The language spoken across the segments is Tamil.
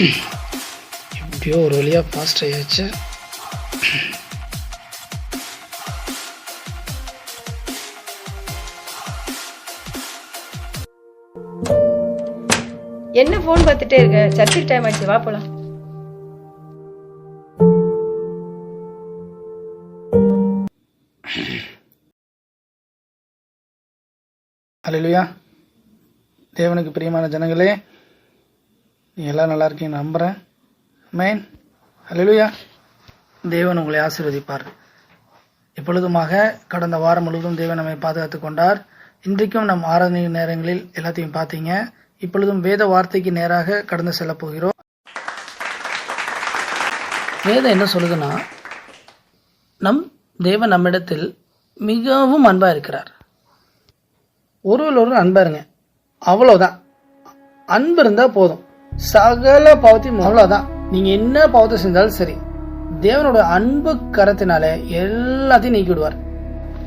எப்படியோ ஒரு வழியாக பாஸ்ட் ஆயாச்சு. என்ன போன் பார்த்துட்டே இருக்க? சர்ச்சுக்கு டைம் ஆச்சு, வா போலாம். அல்லேலூயா. தேவனுக்கு பிரியமான ஜனங்களே, நீங்கள் எல்லாம் நல்லா இருக்கீங்கன்னு நம்புகிறேன். ஆமென். அல்லேலூயா. தேவன் உங்களை ஆசீர்வதிப்பார். எப்பொழுதுமாக கடந்த வாரம் முழுவதும் தேவன் நம்மை பாதுகாத்து கொண்டார். இன்றைக்கும் நம் ஆராதனை நேரங்களில் எல்லாத்தையும் பார்த்தீங்க. இப்பொழுதும் வேத வார்த்தைக்கு நேராக கடந்து செல்ல போகிறோம். வேதம் என்ன சொல்லுதுன்னா, நம் தேவன் நம்மிடத்தில் மிகவும் அன்பா இருக்கிறார். ஒருவர் அன்பா இருங்க, அவ்வளவுதான். அன்பு இருந்தா போதும், சகல பாவத்தையும். அவ்வளவுதான். நீங்க என்ன பாவத்தை செஞ்சாலும் சரி, தேவனோட அன்பு கரத்தினால எல்லாத்தையும் நீக்கி விடுவார்.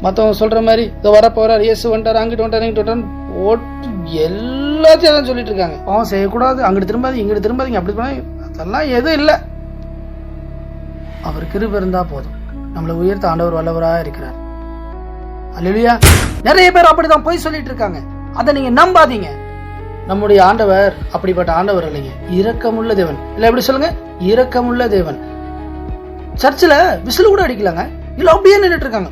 மற்றவங்க சொல்ற மாதிரி இதோ வரப்போறார், இயேசு வந்துட்டார், அங்கிட்டு வந்துட்டார், இங்கிட்டு வந்துட்டார், எல்லாத்தையும் தான் சொல்லிட்டு இருக்காங்க. பாவம் செய்யக்கூடாது, அங்கிட்டு திரும்பாதீங்க, இங்கிட்டு திரும்பாதீங்க, அப்படி பண்ண, அதெல்லாம் எதுவும் இல்லை. அவர் கிருபை இருந்தா போதும். நம்மளை உயர்த்த ஆண்டவர் வல்லவராக இருக்கிறார். அல்லேலூயா. நிறைய பேர் அப்படிதான் போய் சொல்லிட்டு இருக்காங்க. அதை நீங்க நம்பாதீங்க. நம்முடைய ஆண்டவர் அப்படிப்பட்ட ஆண்டவர் இல்லைங்க, இரக்கமுள்ள தேவன். இல்ல எப்படி சொல்லுங்க, இரக்கமுள்ள தேவன். சர்ச்சில் விசில் கூட அடிக்கலாங்க, இல்ல அப்படியே நின்றுட்டு இருக்காங்க.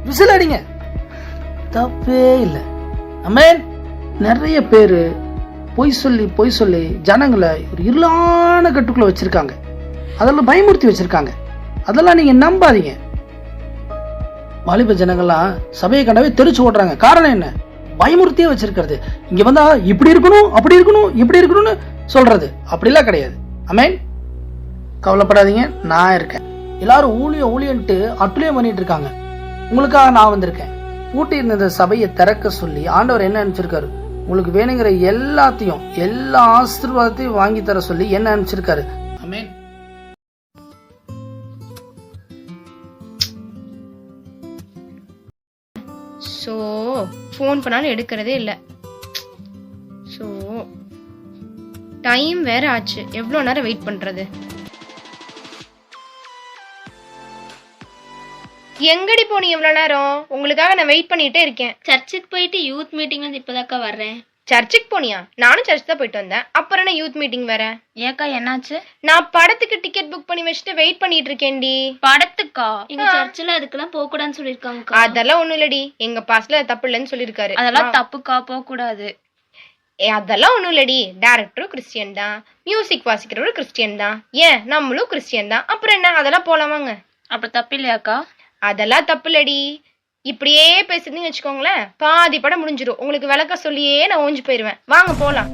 விசில் அடிங்க, தப்பே இல்லை. ஆமென். நிறைய பேரு பொய் சொல்லி ஜனங்களை ஒரு இருளான கட்டுக்குள்ள வச்சிருக்காங்க. அதெல்லாம் பயமுறுத்தி வச்சிருக்காங்க. அதெல்லாம் நீங்க நம்பாதீங்க. வாலிப ஜனங்கள்லாம் சபையை கண்டவே தெரிச்சு ஓடுறாங்க. காரணம் என்ன? பயமுறுத்தியே வச்சிருக்கிறது. இங்க வந்தா இப்படி இருக்கணும், அப்படி இருக்கணும், இப்படி இருக்கணும்னு சொல்றது. அப்படிலாம் கிடையாது. ஆமென். கவலைப்படாதீங்க, நான் இருக்கேன். எல்லாரும் ஊழியன்ட்டு அட்டுலியம் பண்ணிட்டு இருக்காங்க. உங்களுக்காக நான் வந்திருக்கேன். பூட்டி இருந்த சபையை திறக்க சொல்லி ஆண்டவர் என்ன அனுப்பிச்சிருக்காரு? உங்களுக்கு வேணுங்கிற எல்லாத்தையும், எல்லா ஆசீர்வாதத்தையும் வாங்கி தர சொல்லி என்ன அனுப்பிச்சிருக்காரு. ஆமென். ஸோ ஃபோன் பண்ணாலும் எடுக்கிறதே இல்லை. ஸோ டைம் வேற ஆச்சு, எவ்வளோ நேரம் வெயிட் பண்ணுறது? எங்கடி போனி எவ்வளோ நேரம்? உங்களுக்காக நான் வெயிட் பண்ணிட்டே இருக்கேன். சர்ச்சுக்கு போயிட்டு யூத் மீட்டிங் இப்போதாக்கா வர்றேன். சர்ச்சுக்கு போனியா? நானும் சர்ச் தான் போயிட்டு வந்தேன். அப்புறம் என்ன யூத் மீட்டிங் வேற? ஏக்கா என்னாச்சு? நான் படத்துக்கு டிக்கெட் புக் பண்ணி வச்சுட்டு வெயிட் பண்ணிட்டு இருக்கேன்டி. படத்துக்கா? எங்க சர்ச்சில் அதுக்கெல்லாம் போக கூடாதுன்னு சொல்லிருக்காங்க. அதெல்லாம் ஒண்ணும் இல்லடி, எங்க பாஸ்ல தப்பு இல்லைன்னு சொல்லிருக்காரு. அதெல்லாம் தப்புக்கா, போக கூடாது. அதெல்லாம் ஒண்ணும் இல்லடி, டைரக்டரும் கிறிஸ்டியன் தான், மியூசிக் வாசிக்கிறவரும் கிறிஸ்டியன் தான், ஏன் நம்மளும் கிறிஸ்டியன் தான். அப்புறம் என்ன, அதெல்லாம் போலாமாங்க? அப்ப தப்பு இல்லையாக்கா? அதெல்லாம் தப்பு இல்லடி. இப்படியே பேசுறீங்கன்னு வச்சுக்கோங்களேன், பாதி படம் முடிஞ்சிடும். உங்களுக்கு விளக்க சொல்லியே நான் ஓஞ்சு போயிருவேன். வாங்க போலாம்.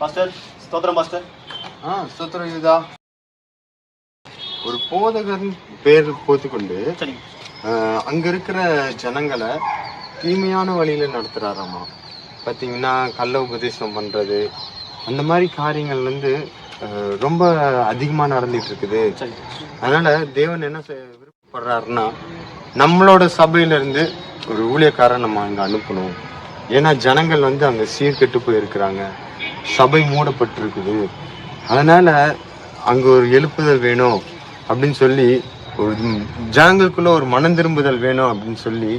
மாஸ்டர், ஸ்தோத்திரம் மாஸ்டர். ஸ்தோத்திரம். இதுதா ஒரு போதகன் பேர் போத்துக்கொண்டு அங்க இருக்கிற ஜனங்களை தீமையான வழியில நடத்துறாராமா. பாத்தீங்கன்னா கள்ள உபதேசம் பண்றது, அந்த மாதிரி காரியங்கள் ரொம்ப அதிகமா நடந்துட்டு இருக்குது. அதனால தேவன் என்ன விருப்பப்படுறாருன்னா, நம்மளோட சபையில இருந்து ஒரு ஊழியக்காரன் நம்ம அங்க அனுப்பணும். ஏன்னா ஜனங்கள் அங்க சீர்கெட்டு போயிருக்கிறாங்க, சபை மூடப்பட்டிருக்குது. அதனால அங்க ஒரு எழுப்புதல் வேணும் அப்படின்னு சொல்லி, ஒரு ஜனங்களுக்குள்ள ஒரு மனம் திரும்புதல் வேணும் அப்படின்னு சொல்லி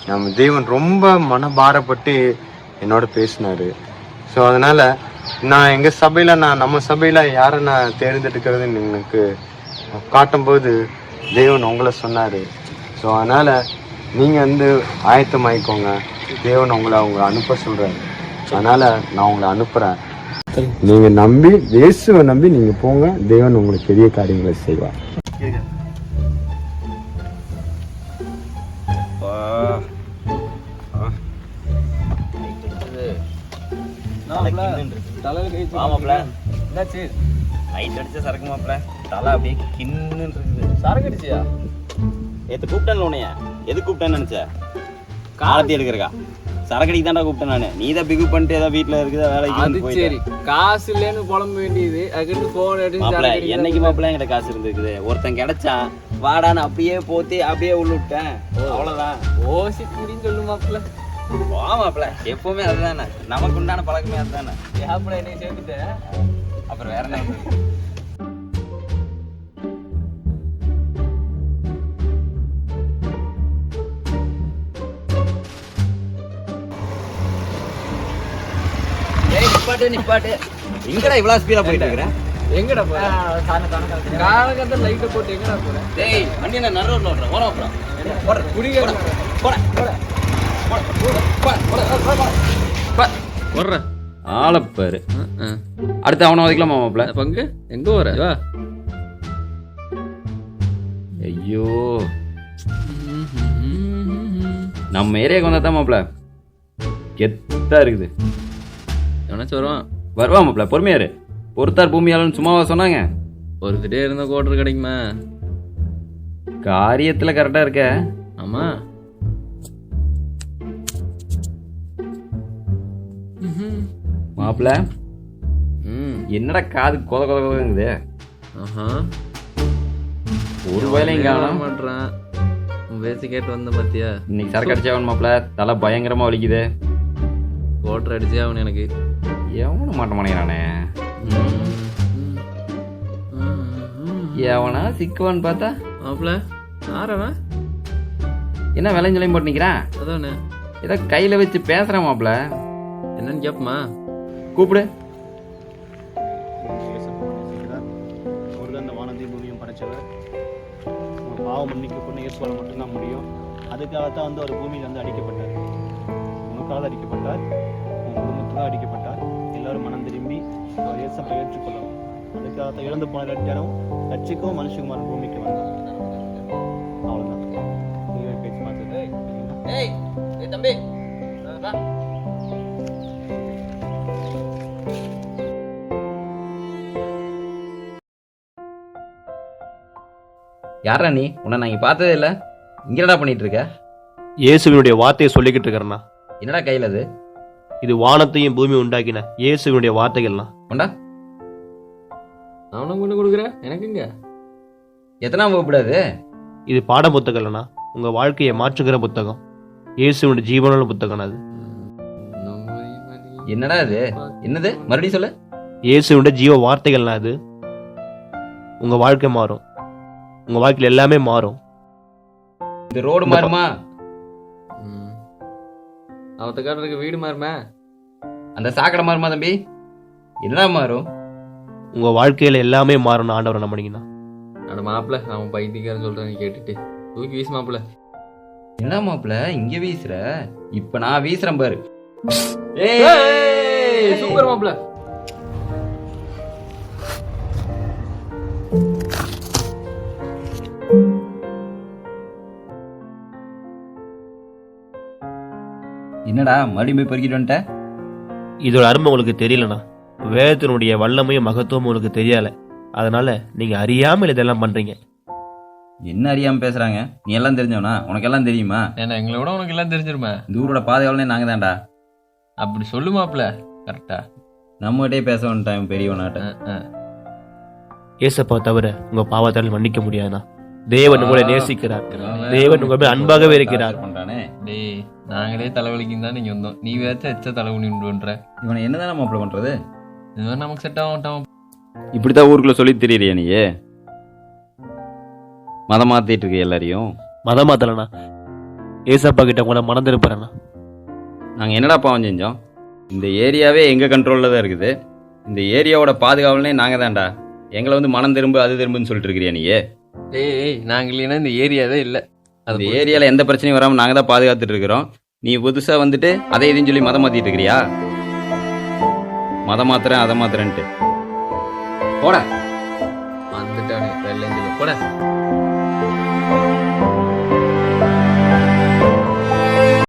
நம்ம தேவன் ரொம்ப மனபாரப்பட்டு என்னோட பேசினாரு. ஸோ அதனால நான் எங்க சபையில, நம்ம சபையில யாரை நான் தேர்ந்தெடுக்கிறதுன்னு எனக்கு காட்டும்போது தேவன் உங்களை சொன்னாரு. ஸோ அதனால நீங்க ஆயத்தமாயிக்கோங்க, தேவன் உங்களை அனுப்ப சொல்றாரு. அதனால நான் உங்களை அனுப்புறேன். நீங்க நம்பி, இயேசுவை நம்பி நீங்க போங்க, தேவன் உங்களுக்கு பெரிய காரியங்களை செய்வார். நைட் அடிச்ச சரக்கு மாப்பிள்ள தலை அப்படியே கின்னு இருக்குது. சரக்கு அடிச்சியா? நேற்று கூப்பிட்டேன்ல உன்னைய. எது கூப்பிட்டேன்னு நினைச்ச? காலத்தி எடுக்கிறக்கா சரக்கு அடிக்க தாண்டா கூப்பிட்டேன் நான். நீ தான் பிகு பண்ணிட்டு ஏதாவது வீட்டில் இருக்குதா வேலைக்கு? சரி, காசு இல்லைன்னு புலம்ப வேண்டியது. அதுக்கு போன் மாப்பிள்ள என்னைக்கு மாப்பிள்ள என்கிட்ட காசு இருந்திருக்குது. ஒருத்தன் கிடைச்சா வாடான்னு அப்படியே போத்தி அப்படியே உள்ள விட்டேன். அவ்வளோதான். ஓசி குடின்னு சொல்லு மாப்பிள்ள. வா மாப்பிள்ள, எப்பவுமே அதுதானே நமக்கு உண்டான பழக்கமே அதுதானே. மாப்பிள்ள என்னை சேர்த்துட்டேன். அப்புறம் வேற என்ன? நிப்பாட்டு. எங்கடா இவ்வளவு ஸ்பீடா போயிட்டு இருக்கிறேன்? எங்கடா போற? காலகட்டத்தில் லைட்டை போட்டு எங்கடா போற? டேய் வண்டி என்ன நடு ரோட்ல ஓடுற? ஓட அப்புறம் போற குடிக்க வர்ற ஆளப்பாரு. அடுத்து அவனை வதைக்கலாமா மாப்பிள்ள? பங்கு எங்க வர? வா. ஐயோ, நம்ம ஏரியாவுக்கு வந்தா தான் மாப்பிள்ள கெத்தா இருக்குது. எவனாச்சும் வருவான். வருவா மாப்பிள்ள, பொறுமையாரு. பொறுத்தார் பூமியாளன்னு சும்மாவா சொன்னாங்க? ஒருத்திட்டே இருந்த கோட்டர் கிடைக்குமா? காரியத்துல கரெக்டா இருக்க. ஆமா. மாப்பிள்ள என்னடா காது கொத கொத கொதங்குது? ஆஹா, ஒரு வேலையும் காணோம். மாட்டான். பேசி கேட்டு வந்த பாத்தியா? இன்னைக்கு சரக்கு அடிச்சவன் மாப்பிள்ள, தலை பயங்கரமா வலிக்குது. கோட்டர் அடிச்சே அவன் எனக்கு. எவனும் மாட்ட மாட்டேங்கிறானே. எவனா சிக்குவான்னு பார்த்தா மாப்பிள்ள ஆறவன் என்ன விளைஞ்சலையும் போட்டு நிக்கிறான்? அதானே ஏதோ கையில வச்சு பேசுறான் மாப்பிள்ள. என்னன்னு கேப்பமா? கூப்பிடு. அவர் அந்த வானத்தையும் பூமியும் படைச்சவர். உங்கள் பாவம் மன்னிக்க பொண்ணு இயேசுவால் மட்டும்தான் முடியும். அதுக்காகத்தான் வந்து அவர் பூமியில் வந்து அடிக்கப்பட்டார். உனக்காக அடிக்கப்பட்டார், உன் குடும்பத்துக்காக அடிக்கப்பட்டார். எல்லாரும் மனம் திரும்பி அவர் இயேசுவை ஏற்றுக்கொள்ளவும். அதுக்காகத்தான் இழந்து போன எல்லாரும் ரட்சிக்கவும் மனுஷகுமார் பூமிக்கு வந்தார். அவ்வளோதான். நீங்கள் பேச்சு பார்த்து தம்பி யாரா நீ? உன்னை நான் இங்க பார்த்ததே இல்ல. இங்க என்னடா பண்ணிட்டு இருக்க? இயேசுவினுடைய வார்த்தையை சொல்லிக்கிட்டு இருக்கிறேன்னா. என்னடா கையில அது? இது வானத்தையும் பூமி உண்டாக்கின இயேசுவினுடைய வார்த்தைகள்லாம். உண்டா? அவனும் கொண்டு கொடுக்குற எனக்குங்க. எத்தனாம் வகுப்புடாது? இது பாட புத்தகம் இல்லைனா உங்க வாழ்க்கையை மாற்றுகிற புத்தகம். இயேசுவினுடைய ஜீவனுள்ள புத்தகம் அது. என்னடா இது? என்னது? மறுபடியும் சொல்லு. இயேசுவினுடைய ஜீவ வார்த்தைகள்லாம் அது. உங்க வாழ்க்கை மாறும். உங்க வாழ்க்கையில எல்லாமே மாறும். இந்த ரோடு மாறுமா? அவத்த காட்டுறதுக்கு வீடு மாறுமா? அந்த சாக்கடை மாறுமா தம்பி? என்னடா மாறும்? உங்க வாழ்க்கையில எல்லாமே மாறணும் ஆண்டவரை நம்பினீங்கன்னா. அட மாப்பிள்ள, அவன் பைத்தியக்காரன் சொல்றான் கேட்டுட்டு தூக்கி வீசு மாப்பிள்ள. என்ன மாப்பிள்ள இங்க வீசுற? இப்ப நான் வீசுறேன் பாரு. சூப்பர் மாப்பிள்ள. என்னடா மறுபடியும் போய் பொறுக்கிட்டு வந்துட்ட? இதோட அருமை உங்களுக்கு தெரியலனா, வேதத்தினுடைய வல்லமையும் மகத்துவமும் உங்களுக்கு தெரியல. அதனால நீங்க அறியாமல் இதெல்லாம் பண்றீங்க. என்ன அறியாம பேசுறாங்க? நீ எல்லாம் தெரிஞ்சவனா? உனக்கு எல்லாம் தெரியுமா? ஏன்னா எங்களை விட உனக்கு எல்லாம் தெரிஞ்சிருமா? இந்த ஊரோட பாதுகாவலனே நாங்க தான்டா. அப்படி சொல்லு மாப்பிள்ள. கரெக்டா நம்மகிட்டே பேச வந்துட்டான் பெரியவனாட்ட. ஏசப்பா தவிர உங்க பாவத்தால் மன்னிக்க முடியாதா? தேவன் உங்களை நேசிக்கிறார். தேவன் உங்க மேல் அன்பாகவே இருக்கிறார். டேய், நாங்களே தலைவலிக்கும் தான் நீங்க வந்தோம். நீ வேச்சா எச்ச தலைவலி உண்டுன்ற. இவனை என்னதானே மாப்பிள்ள பண்றது? இதுவரை நமக்கு செட் ஆகட்டும். இப்படித்தான் ஊருக்குள்ள சொல்லி தெரியறியா நீ? மதம் மாத்திட்டு இருக்க எல்லாரையும். மதம் மாத்தலனா ஏசப்பா கிட்ட உங்களை மனம் திருப்புறேன்னா. நாங்க என்னடா பாவம் செஞ்சோம்? இந்த ஏரியாவே எங்க கண்ட்ரோல்ல தான் இருக்குது. இந்த ஏரியாவோட பாதுகாவலனே நாங்க தான்டா. எங்களை வந்து மனம் திரும்ப அது திரும்புன்னு சொல்லிட்டு இருக்கிறியா நீ? ஏய், நாங்க இல்லைன்னா இந்த ஏரியாவே இல்லை. அந்த ஏரியால எந்த பிரச்சனையும் வராம நாங்க தான் பாதுகாத்துட்டு இருக்கிறோம். நீ புதுசா வந்துட்டு அதை இதையும் சொல்லி மதம் மாத்திட்டு இருக்கிறியா? மதம் மாத்துறேன் அதை மாத்துறேன்ட்டு போட வந்துட்டானே வெள்ளையும் போட.